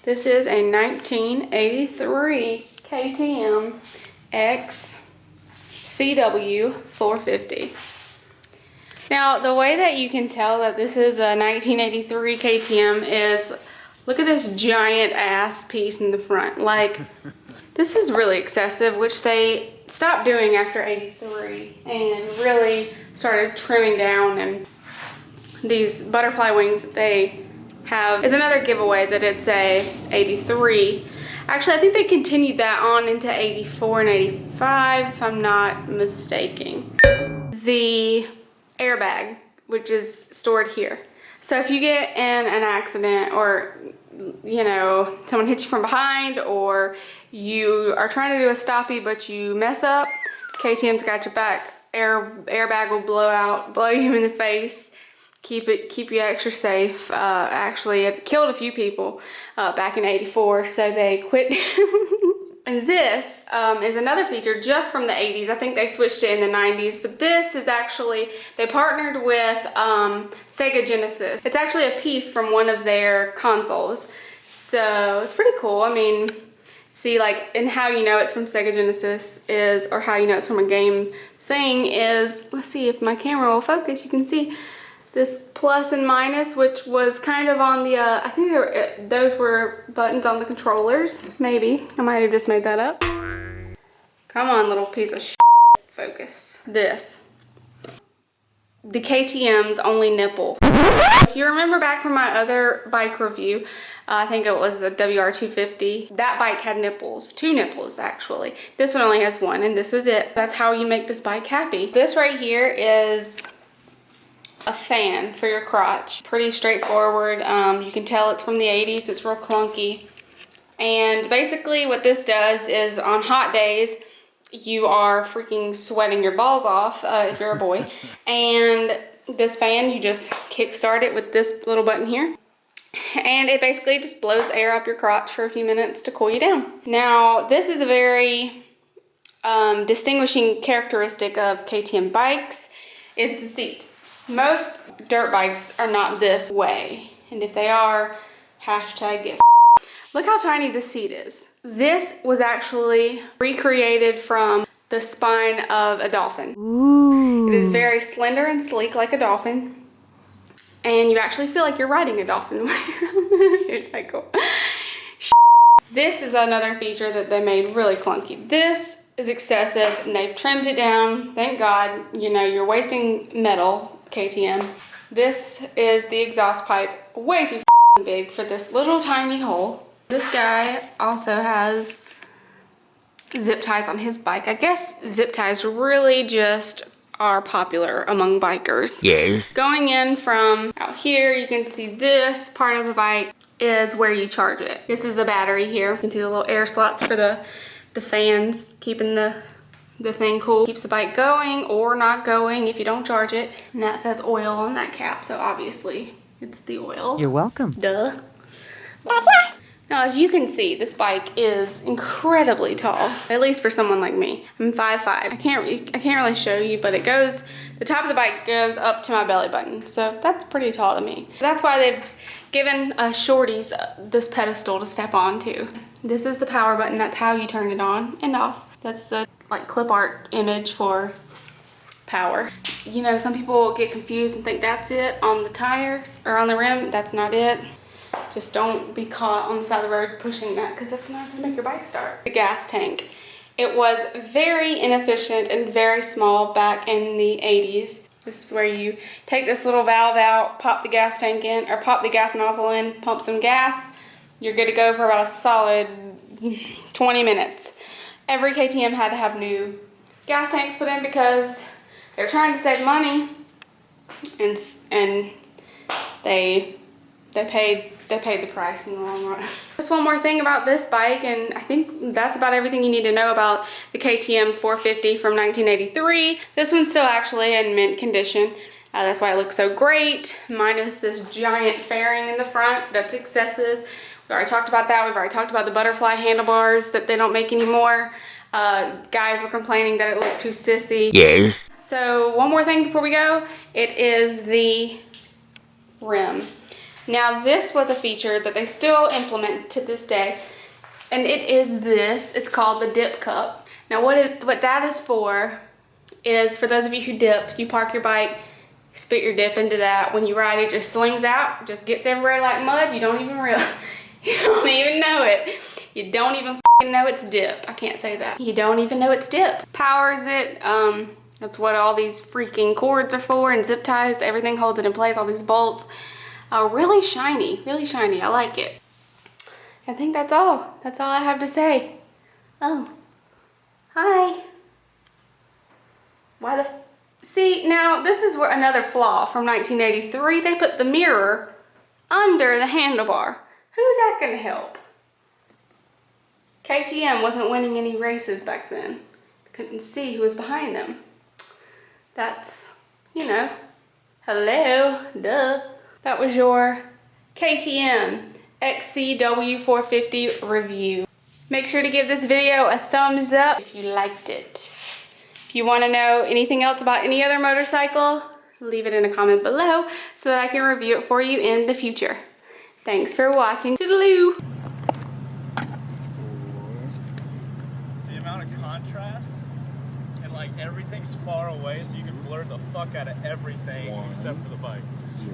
This is a 1983 KTM X CW 450. Now, the way that you can tell that this is a 1983 KTM is, look at this giant ass piece in the front. Like, this is really excessive, which they stopped doing after 83 and really started trimming down. And these butterfly wings that they have is another giveaway that it's a 83. Actually, I think they continued that on into 84 and 85, if I'm not mistaken. The airbag, which is stored here. So if you get in an accident, or you know, someone hits you from behind, or you are trying to do a stoppie but you mess up, KTM's got your back. Airbag will blow you in the face, keep you extra safe. Actually, it killed a few people back in 84, so they quit. And this is another feature just from the 80s. I think they switched it in the 90s, but this is actually, they partnered with Sega Genesis. It's actually a piece from one of their consoles. So it's pretty cool. I mean, see, like, and how you know it's from Sega Genesis is, or how you know it's from a game thing is, let's see if my camera will focus, you can see this plus and minus, which was kind of on the, I think those were buttons on the controllers, maybe. I might have just made that up. Come on, little piece of shit. Focus. This. The KTM's only nipple. If you remember back from my other bike review, I think it was a WR250, that bike had nipples, 2 nipples actually. This one only has 1, and this is it. That's how you make this bike happy. This right here is a fan for your crotch. Pretty straightforward. You can tell it's from the 80s. It's real clunky. And basically what this does is, on hot days, you are freaking sweating your balls off if you're a boy. And this fan, you just kickstart it with this little button here. And it basically just blows air up your crotch for a few minutes to cool you down. Now, this is a very distinguishing characteristic of KTM bikes, is the seat. Most dirt bikes are not this way, and if they are, hashtag get f***ed. Look how tiny this seat is. This was actually recreated from the spine of a dolphin. Ooh. It is very slender and sleek like a dolphin, and you actually feel like you're riding a dolphin when you're on the motorcycle. This is another feature that they made really clunky. This is excessive, and they've trimmed it down. Thank God. You know, you're wasting metal, KTM. This is the exhaust pipe, way too big for this little tiny hole. This guy also has zip ties on his bike. I guess zip ties really just are popular among bikers. Yeah. Going in from out here, you can see this part of the bike is where you charge it. This is a battery here. You can see the little air slots for the fans, keeping the thing cool. Keeps the bike going or not going if you don't charge it. And that says oil on that cap, so obviously it's the oil. You're welcome. Duh. Now, as you can see, this bike is incredibly tall, at least for someone like me. I'm 5'5". I can't really show you, but it goes, the top of the bike goes up to my belly button, so that's pretty tall to me. That's why they've given shorties this pedestal to step onto. This is the power button. That's how you turn it on and off. That's the like clip art image for power. You know, some people get confused and think that's it on the tire or on the rim. That's not it. Just don't be caught on the side of the road pushing that, because that's not going to make your bike start. The gas tank. It was very inefficient and very small back in the 80s. This is where you take this little valve out, pop the gas tank in, or pop the gas nozzle in, pump some gas. You're good to go for about a solid 20 minutes. Every KTM had to have new gas tanks put in because they're trying to save money, and they paid the price in the long run. Just one more thing about this bike, and I think that's about everything you need to know about the KTM 450 from 1983. This one's still actually in mint condition. That's why it looks so great, minus this giant fairing in the front. That's excessive. We already talked about that. We've already talked about the butterfly handlebars that they don't make anymore. Guys were complaining that it looked too sissy. Yes. So one more thing before we go. It is the rim. Now this was a feature that they still implement to this day, and it is this. It's called the dip cup. Now what that is for those of you who dip, you park your bike, spit your dip into that. When you ride, it just slings out, just gets everywhere like mud. You don't even realize, you don't even know it. You don't even know it's dip. I can't say that. You don't even know it's dip. Powers it. That's what all these freaking cords are for, and zip ties. Everything holds it in place. All these bolts. Really shiny. Really shiny. I like it. I think that's all. That's all I have to say. Oh. Hi. Why the... See, now this is where another flaw from 1983. They put the mirror under the handlebar. Who's that gonna help? KTM wasn't winning any races back then. Couldn't see who was behind them. That's, you know, hello, duh. That was your KTM XCW450 review. Make sure to give this video a thumbs up if you liked it. If you want to know anything else about any other motorcycle, leave it in a comment below so that I can review it for you in the future. Thanks for watching. Toodaloo! The amount of contrast and like everything's far away, so you can blur the fuck out of everything except for the bike. 0.